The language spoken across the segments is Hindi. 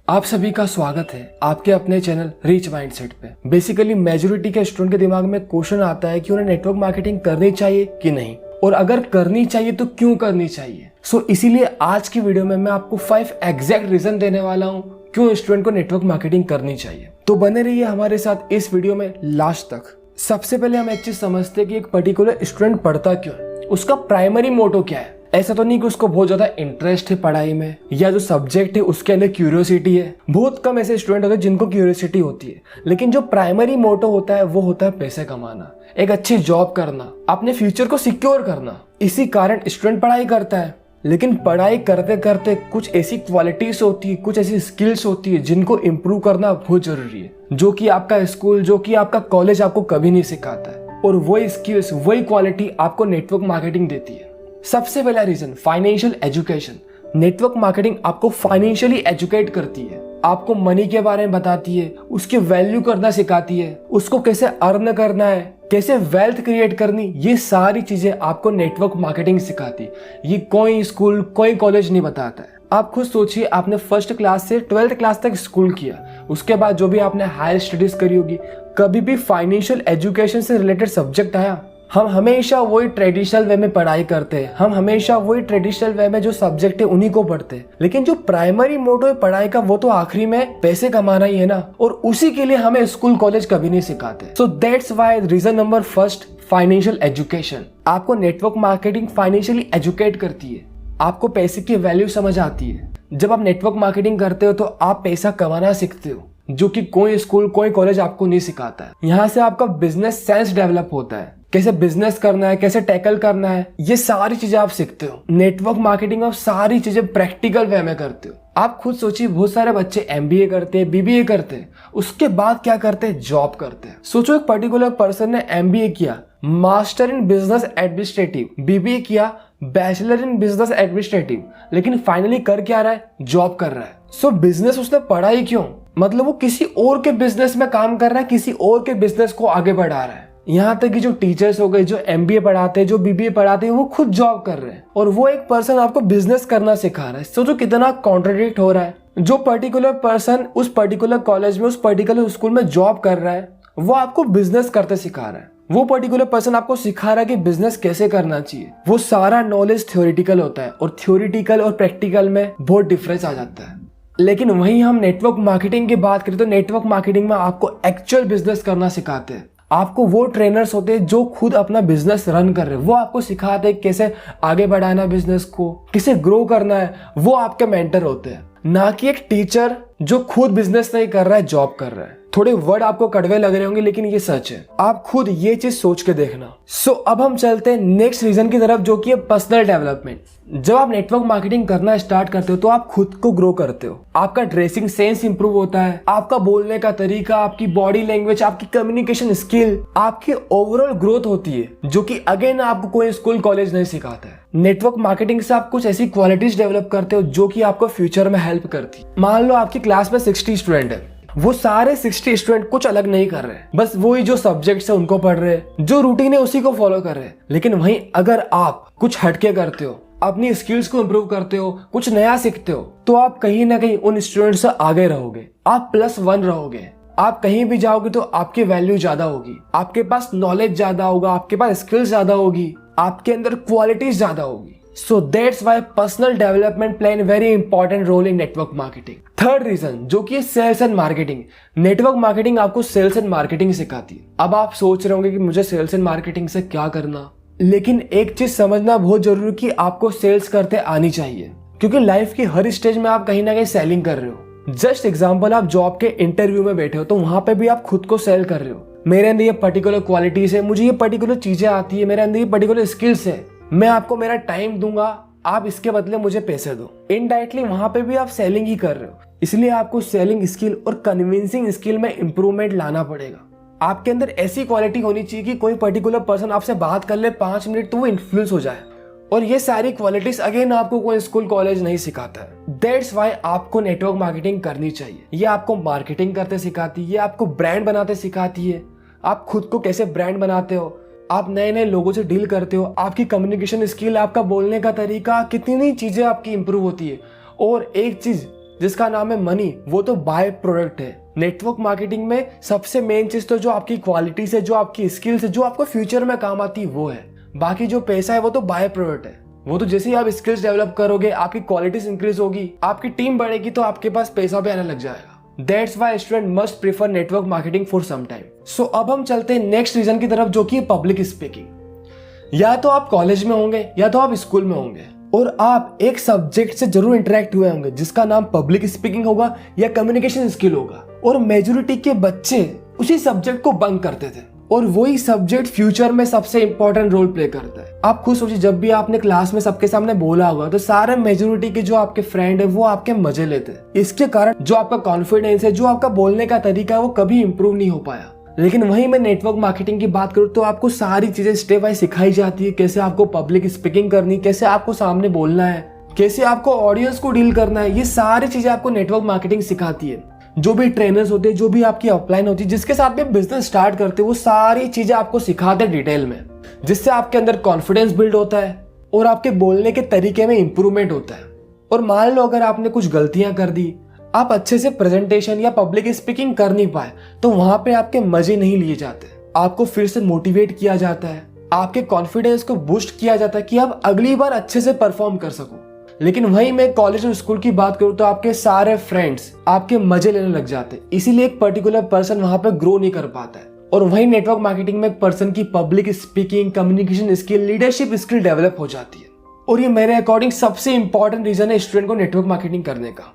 आप सभी का स्वागत है आपके अपने चैनल रीच माइंडसेट पे। बेसिकली मेजोरिटी के स्टूडेंट के दिमाग में क्वेश्चन आता है कि उन्हें नेटवर्क मार्केटिंग करनी चाहिए कि नहीं, और अगर करनी चाहिए तो क्यों करनी चाहिए। इसीलिए आज की वीडियो में मैं आपको 5 एग्जैक्ट रीजन देने वाला हूँ क्यों स्टूडेंट को नेटवर्क मार्केटिंग करनी चाहिए। तो बने रहिए हमारे साथ इस वीडियो में लास्ट तक। सबसे पहले हम एक चीज समझते हैं कि एक पर्टिकुलर स्टूडेंट पढ़ता क्यों है, उसका प्राइमरी मोटो क्या है। ऐसा तो नहीं कि उसको बहुत ज्यादा इंटरेस्ट है पढ़ाई में या जो सब्जेक्ट है उसके अंदर क्यूरियोसिटी है। बहुत कम ऐसे स्टूडेंट होते हैं जिनको क्यूरियोसिटी होती है, लेकिन जो प्राइमरी मोटो होता है वो होता है पैसे कमाना, एक अच्छी जॉब करना, अपने फ्यूचर को सिक्योर करना। इसी कारण स्टूडेंट पढ़ाई करता है, लेकिन पढ़ाई करते करते कुछ ऐसी क्वालिटीज होती है, कुछ ऐसी स्किल्स होती है जिनको इम्प्रूव करना बहुत जरूरी है, जो कि आपका स्कूल, जो कि आपका कॉलेज आपको कभी नहीं सिखाता है। और वही स्किल्स, वही क्वालिटी आपको नेटवर्क मार्केटिंग देती है। सबसे पहला reason, financial education. Network marketing आपको फाइनेंशियली एजुकेट करती है, आपको मनी के बारे में बताती है, उसकी वैल्यू करना सिखाती है, उसको कैसे अर्न करना है, कैसे वेल्थ क्रिएट करनी, ये सारी चीजें आपको नेटवर्क मार्केटिंग सिखाती। ये कोई स्कूल, कोई कॉलेज नहीं बताता है। आप खुद सोचिए, आपने फर्स्ट क्लास से 12th क्लास तक स्कूल किया, उसके बाद जो भी आपने हायर स्टडीज करी होगी, कभी भी फाइनेंशियल एजुकेशन से रिलेटेड सब्जेक्ट आया? हम हमेशा वही ट्रेडिशनल वे में पढ़ाई करते हैं, हम हमेशा वही ट्रेडिशनल वे में जो सब्जेक्ट है उन्हीं को पढ़ते हैं, लेकिन जो प्राइमरी मोटो है पढ़ाई का वो तो आखिरी में पैसे कमाना ही है ना, और उसी के लिए हमें स्कूल कॉलेज कभी नहीं सिखाते। So that's why reason number first, financial education. आपको नेटवर्क मार्केटिंग फाइनेंशियली एजुकेट करती है, आपको पैसे की वैल्यू समझ आती है। जब आप नेटवर्क मार्केटिंग करते हो तो आप पैसा कमाना सीखते हो, जो कि कोई स्कूल, कोई कॉलेज आपको नहीं सिखाता है। यहाँ से आपका बिजनेस सेंस डेवलप होता है, कैसे बिजनेस करना है, कैसे टैकल करना है, ये सारी चीजें आप सीखते हो। नेटवर्क मार्केटिंग में आप सारी चीजें प्रैक्टिकल वे में करते हो। आप खुद सोचिए, बहुत सारे बच्चे MBA करते हैं, BBA करते हैं, उसके बाद क्या करते हैं? जॉब करते हैं। सोचो, एक पर्टिकुलर पर्सन ने MBA किया, master in business administrative, BBA किया, बैचलर इन बिजनेस एडमिनिस्ट्रेटिव, लेकिन फाइनली कर क्या रहा है? जॉब कर रहा है। बिजनेस उसने पढ़ा ही क्यों? मतलब वो किसी और के बिजनेस में काम कर रहा है, किसी और के बिजनेस को आगे बढ़ा रहा है। यहाँ तक कि जो टीचर्स हो गए, जो MBA पढ़ाते हैं, जो BBA पढ़ाते हैं, वो खुद जॉब कर रहे हैं, और वो एक पर्सन आपको बिजनेस करना सिखा रहा है। सोचो कितना कॉन्ट्रडिक्ट हो रहा है। जो पर्टिकुलर पर्सन उस पर्टिकुलर कॉलेज में, उस पर्टिकुलर स्कूल में जॉब कर रहा है, वो आपको बिजनेस करते सिखा रहा है। वो पर्टिकुलर पर्सन आपको सिखा रहा है कि बिजनेस कैसे करना चाहिए। वो सारा नॉलेज थ्योरेटिकल होता है, और थ्योरेटिकल और प्रैक्टिकल में बहुत डिफरेंस आ जाता है। लेकिन वहीं हम नेटवर्क मार्केटिंग की बात करें तो नेटवर्क मार्केटिंग में आपको एक्चुअल बिजनेस करना सिखाते हैं। आपको वो ट्रेनर्स होते हैं जो खुद अपना बिजनेस रन कर रहे हैं, वो आपको सिखाते हैं कैसे आगे बढ़ाना बिजनेस को, कैसे ग्रो करना है। वो आपके मेंटर होते हैं, ना कि एक टीचर जो खुद बिजनेस नहीं कर रहा है, जॉब कर रहा है। थोड़े वर्ड आपको कड़वे लग रहे होंगे, लेकिन ये सच है। आप खुद ये चीज सोच के देखना। अब हम चलते हैं नेक्स्ट रीजन की तरफ, जो कि है पर्सनल डेवलपमेंट। जब आप नेटवर्क मार्केटिंग करना स्टार्ट करते हो तो आप खुद को ग्रो करते हो, आपका ड्रेसिंग सेंस इंप्रूव होता है, आपका बोलने का तरीका, आपकी बॉडी लैंग्वेज, आपकी कम्युनिकेशन स्किल, आपकी ओवरऑल ग्रोथ होती है, जो कि अगेन आपको कोई स्कूल कॉलेज नहीं सिखाता है। नेटवर्क मार्केटिंग से आप कुछ ऐसी क्वालिटीज डेवलप करते हो जो कि आपको फ्यूचर में हेल्प करती है। मान लो आपकी क्लास में 60 स्टूडेंट है, वो सारे 60 स्टूडेंट कुछ अलग नहीं कर रहे, बस वही जो सब्जेक्ट्स है उनको पढ़ रहे, जो रूटीन है उसी को फॉलो कर रहे। लेकिन वहीं अगर आप कुछ हटके करते हो, अपनी स्किल्स को इम्प्रूव करते हो, कुछ नया सीखते हो, तो आप कहीं ना कहीं उन स्टूडेंट्स से आगे रहोगे, आप +1 रहोगे। आप कहीं भी जाओगे तो आपकी वैल्यू ज्यादा होगी, आपके पास नॉलेज ज्यादा होगा, आपके पास स्किल्स ज्यादा होगी, आपके अंदर क्वालिटीज ज्यादा होगी। So that's why personal development play a very important role in network marketing. Third reason, जो कि sales and marketing. Network marketing आपको सेल्स एंड मार्केटिंग सिखाती है। अब आप सोच रहे होंगे कि मुझे सेल्स एंड मार्केटिंग से क्या करना, लेकिन एक चीज समझना बहुत जरूरी कि आपको सेल्स करते आनी चाहिए, क्योंकि लाइफ की हर स्टेज में आप कहीं ना कहीं सेलिंग कर रहे हो। जस्ट एग्जाम्पल, आप जॉब के इंटरव्यू में बैठे हो तो वहां पे भी आप खुद को सेल कर रहे हो। मेरे अंदर ये पर्टिकुलर क्वालिटीज है, मुझे ये पर्टिकुलर चीजें आती है, मेरे अंदर ये पर्टिकुलर स्किल्स है, मैं आपको मेरा टाइम दूंगा, आप इसके बदले मुझे पैसे दो। इनडायरेक्टली वहां पे भी आप सेलिंग ही कर रहे हो। इसलिए आपको सेलिंग स्किल और कन्विंसिंग स्किल में इंप्रूवमेंट लाना पड़ेगा। आपके अंदर ऐसी क्वालिटी होनी चाहिए कि कोई पर्टिकुलर पर्सन आपसे बात कर ले 5 मिनट तो वो इन्फ्लुएंस हो जाए, और ये सारी क्वालिटीज अगेन आपको कोई स्कूल कॉलेज नहीं सिखाता है। दैट्स व्हाई आपको नेटवर्क मार्केटिंग करनी चाहिए। ये आपको मार्केटिंग करते सिखाती है, ये आपको ब्रांड बनाते सिखाती है, आप खुद को कैसे ब्रांड बनाते हो, आप नए नए लोगों से डील करते हो, आपकी कम्युनिकेशन स्किल, आपका बोलने का तरीका, कितनी चीजें आपकी इंप्रूव होती है। और एक चीज, जिसका नाम है मनी, वो तो बाय प्रोडक्ट है। नेटवर्क मार्केटिंग में सबसे मेन चीज तो जो आपकी क्वालिटी से, जो आपकी स्किल्स है, जो आपको फ्यूचर में काम आती है वो है। बाकी जो पैसा है वो तो बाय प्रोडक्ट है। वो तो जैसे ही आप स्किल्स डेवलप करोगे, आपकी क्वालिटीज इंक्रीज होगी, आपकी टीम बढ़ेगी, तो आपके पास पैसा भी आने लग जाएगा। That's why student must prefer network marketing for some time. So अब हम चलते हैं नेक्स्ट रीजन की तरफ, जो कि पब्लिक स्पीकिंग। या तो आप कॉलेज में होंगे या तो आप स्कूल में होंगे और आप एक सब्जेक्ट से जरूर इंटरेक्ट हुए होंगे जिसका नाम पब्लिक स्पीकिंग होगा या कम्युनिकेशन स्किल होगा। और मेजोरिटी के बच्चे उसी सब्जेक्ट को बंक करते थे और वही सब्जेक्ट फ्यूचर में सबसे इंपॉर्टेंट रोल प्ले करता है। आप खुद सोचिए, जब भी आपने क्लास में सबके सामने बोला होगा तो सारे मेजोरिटी के जो आपके फ्रेंड है वो आपके मजे लेते हैं। इसके कारण जो आपका कॉन्फिडेंस है, जो आपका बोलने का तरीका है, वो कभी इंप्रूव नहीं हो पाया। लेकिन वहीं मैं नेटवर्क मार्केटिंग की बात करूँ तो आपको सारी चीजें स्टेप बाय सिखाई जाती है। कैसे आपको पब्लिक स्पीकिंग करनी, कैसे आपको सामने बोलना है, कैसे आपको ऑडियंस को डील करना है, ये सारी चीजें आपको नेटवर्क मार्केटिंग सिखाती है। जो भी ट्रेनर्स होते हैं, जो भी आपकी अपलाइन होती है, जिसके साथ भी बिजनेस स्टार्ट करते हैं, वो सारी चीजें आपको सिखाते हैं डिटेल में, जिससे आपके अंदर कॉन्फिडेंस बिल्ड होता है और आपके बोलने के तरीके में इंप्रूवमेंट होता है। और मान लो अगर आपने कुछ गलतियां कर दी, आप अच्छे से प्रेजेंटेशन या पब्लिक स्पीकिंग कर नहीं पाए, तो वहां पे आपके मजे नहीं लिए जाते। आपको फिर से मोटिवेट किया जाता है, आपके कॉन्फिडेंस को बूस्ट किया जाता है कि आप अगली बार अच्छे से परफॉर्म कर सको। लेकिन वहीं मैं कॉलेज और स्कूल की बात करूं तो आपके सारे फ्रेंड्स आपके मजे लेने लग जाते हैं, इसीलिए एक पर्टिकुलर पर्सन वहां पे ग्रो नहीं कर पाता है। और वहीं नेटवर्क मार्केटिंग में एक पर्सन की public speaking, communication skill, leadership skill develop हो जाती है। और ये मेरे अकॉर्डिंग सबसे इंपॉर्टेंट रीजन है स्टूडेंट को नेटवर्क मार्केटिंग करने का।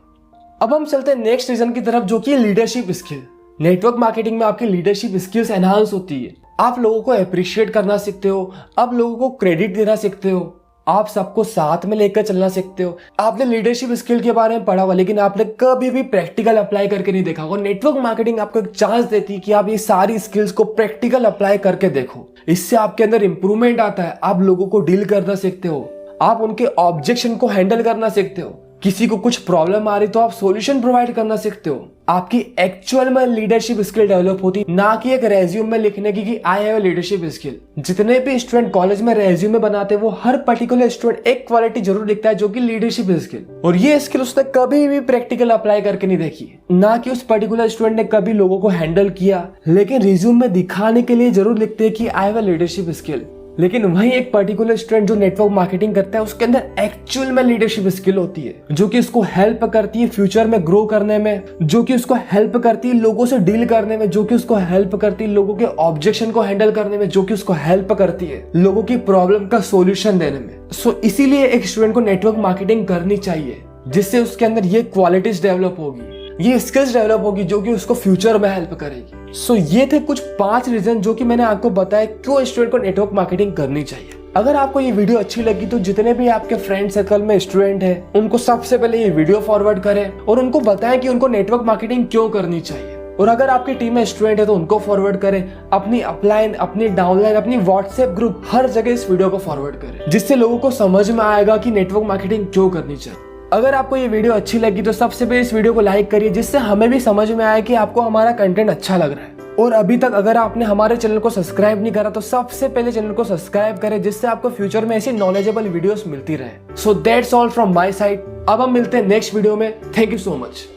अब हम चलते हैं नेक्स्ट रीजन की तरफ, जो कि लीडरशिप स्किल। नेटवर्क मार्केटिंग में आपकी लीडरशिप स्किल्स एनहांस होती है। आप लोगों को अप्रिशिएट करना सीखते हो, आप लोगों को क्रेडिट देना सीखते हो, आप सबको साथ में लेकर चलना सीखते हो। आपने लीडरशिप स्किल के बारे में पढ़ा हुआ, लेकिन आपने कभी भी प्रैक्टिकल अप्लाई करके नहीं देखा होगा। नेटवर्क मार्केटिंग आपको एक चांस देती है कि आप ये सारी स्किल्स को प्रैक्टिकल अप्लाई करके देखो। इससे आपके अंदर इंप्रूवमेंट आता है। आप लोगों को डील करना सीखते हो, आप उनके ऑब्जेक्शन को हैंडल करना सीखते हो। किसी को कुछ प्रॉब्लम आ रही तो आप सॉल्यूशन प्रोवाइड करना सीखते हो। आपकी एक्चुअल में लीडरशिप स्किल डेवलप होती, ना कि एक रेज्यूम में लिखने की कि आई हैव लीडरशिप स्किल। जितने भी स्टूडेंट कॉलेज में रेज्यूमे बनाते हैं, वो हर पर्टिकुलर स्टूडेंट एक क्वालिटी जरूर लिखता है, जो कि लीडरशिप स्किल। और ये स्किल उसने कभी भी प्रैक्टिकल अप्लाई करके नहीं देखी, ना कि उस पर्टिकुलर स्टूडेंट ने कभी लोगों को हैंडल किया, लेकिन रिज्यूम में दिखाने के लिए जरूर लिखते हैं कि आई हैव लीडरशिप स्किल। लेकिन वहीं एक पर्टिकुलर स्टूडेंट जो नेटवर्क मार्केटिंग करता है, उसके अंदर एक्चुअल में लीडरशिप स्किल होती है, जो कि उसको हेल्प करती है फ्यूचर में ग्रो करने में, जो कि उसको हेल्प करती है लोगों से डील करने में, जो कि उसको हेल्प करती है लोगों के ऑब्जेक्शन को हैंडल करने में, जो कि उसको हेल्प करती है लोगों की प्रॉब्लम का सोल्यूशन देने में। सो इसीलिए एक स्टूडेंट को नेटवर्क मार्केटिंग करनी चाहिए, जिससे उसके अंदर ये क्वालिटीज डेवलप होगी, ये स्किल्स डेवलप होगी, जो कि उसको फ्यूचर में हेल्प करेगी। सो ये थे कुछ 5 रीजन जो कि मैंने आपको बताया क्यों स्टूडेंट को नेटवर्क मार्केटिंग करनी चाहिए। अगर आपको ये वीडियो अच्छी लगी तो जितने भी आपके फ्रेंड सर्कल में स्टूडेंट हैं, उनको सबसे पहले ये वीडियो फॉरवर्ड करें और उनको बताएं कि उनको नेटवर्क मार्केटिंग क्यों करनी चाहिए। और अगर आपकी टीम में स्टूडेंट है तो उनको फॉरवर्ड करें, अपनी अपलाइन, अपनी डाउनलाइन, अपनी व्हाट्सएप ग्रुप, हर जगह इस वीडियो को फॉरवर्ड करें, जिससे लोगों को समझ में आएगा कि नेटवर्क मार्केटिंग क्यों करनी चाहिए। अगर आपको ये वीडियो अच्छी लगी तो सबसे पहले इस वीडियो को लाइक करिए, जिससे हमें भी समझ में आए कि आपको हमारा कंटेंट अच्छा लग रहा है। और अभी तक अगर आपने हमारे चैनल को सब्सक्राइब नहीं करा तो सबसे पहले चैनल को सब्सक्राइब करें, जिससे आपको फ्यूचर में ऐसी नॉलेजेबल वीडियोस मिलती रहे। So that's all from my side. अब हम मिलते हैं नेक्स्ट वीडियो में। Thank you so much.